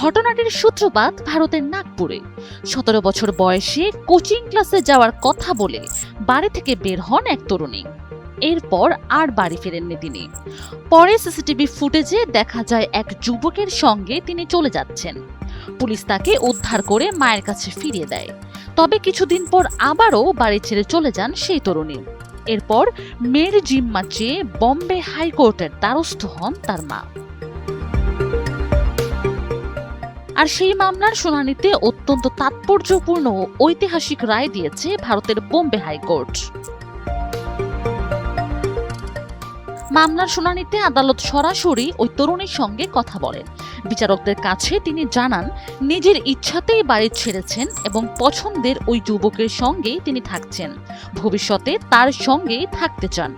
ঘটনাটির সূত্রপাত ভারতের নাগপুরে। 17 বছর বয়সে কোচিং ক্লাসে যাওয়ার কথা বলে বাড়ি থেকে বের হন এক তরুণী। এরপর আর বাড়ি ফেরেননি তিনি। পরে সিসিটিভি ফুটেজে দেখা যায় এক যুবকের সঙ্গে তিনি চলে যাচ্ছেন। পুলিশ তাকে উদ্ধার করে মায়ের কাছে ফিরিয়ে দেয়। তবে কিছুদিন পর আবারও বাড়ি ছেড়ে চলে যান সেই তরুণী। এরপর মেয়ের জিম্মা চেয়ে বম্বে হাইকোর্টের দ্বারস্থ হন তার মা। আর সেই মামলার শুনানিতে অত্যন্ত তাৎপর্যপূর্ণ ও ঐতিহাসিক রায় দিয়েছে ভারতের বোম্বে হাইকোর্ট। মামলার শুনানিতে আদালত সরাসরি ওই তরুণীর সঙ্গে কথা বলেন। বিচারকদের কাছে তিনি জানান, নিজের ইচ্ছাতেই বাড়ি ছেড়েছেন এবং পছন্দের ওই যুবকের সঙ্গেই তিনি থাকছেন, ভবিষ্যতে তার সঙ্গেই থাকতে চান।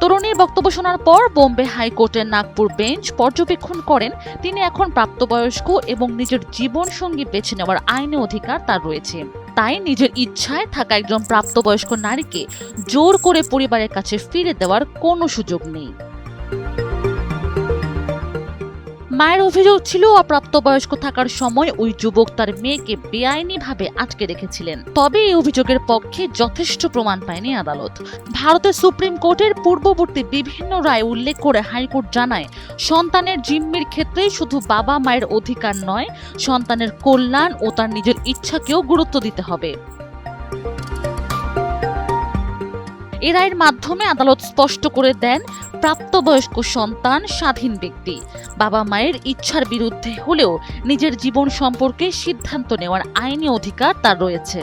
তরুণীর বক্তব্য শোনার পর বোম্বে হাইকোর্টের নাগপুর বেঞ্চ পর্যবেক্ষণ করেন তিনি এখন প্রাপ্তবয়স্ক এবং নিজের জীবন সঙ্গী বেছে নেওয়ার আইনি অধিকার তার রয়েছে। তাই নিজের ইচ্ছায় থাকা একজন প্রাপ্তবয়স্ক নারীকে জোর করে পরিবারের কাছে ফিরে দেওয়ার কোনো সুযোগ নেই। মায়ের অভিযোগ ছিল, অপ্রাপ্তবয়স্ক থাকার সময় ওই যুবক তার মেয়েকে বেআইনিভাবে আটকে রেখেছিলেন। তবে এই অভিযোগের পক্ষে যথেষ্ট প্রমাণ পায়নি আদালত। ভারতের সুপ্রিম কোর্টের পূর্ববর্তী বিভিন্ন রায় উল্লেখ করে হাইকোর্ট জানায়, সন্তানের জিম্মির ক্ষেত্রে শুধু বাবা মায়ের অধিকার নয়, সন্তানের কল্যাণ ও তার নিজের ইচ্ছাকেও গুরুত্ব দিতে হবে। এ রায়ের মাধ্যমে আদালত স্পষ্ট করে দেন, প্রাপ্তবয়স্ক সন্তান স্বাধীন ব্যক্তি, বাবা মায়ের ইচ্ছার বিরুদ্ধে হলেও নিজের জীবন সম্পর্কে সিদ্ধান্ত নেওয়ার আইনি অধিকার তার রয়েছে।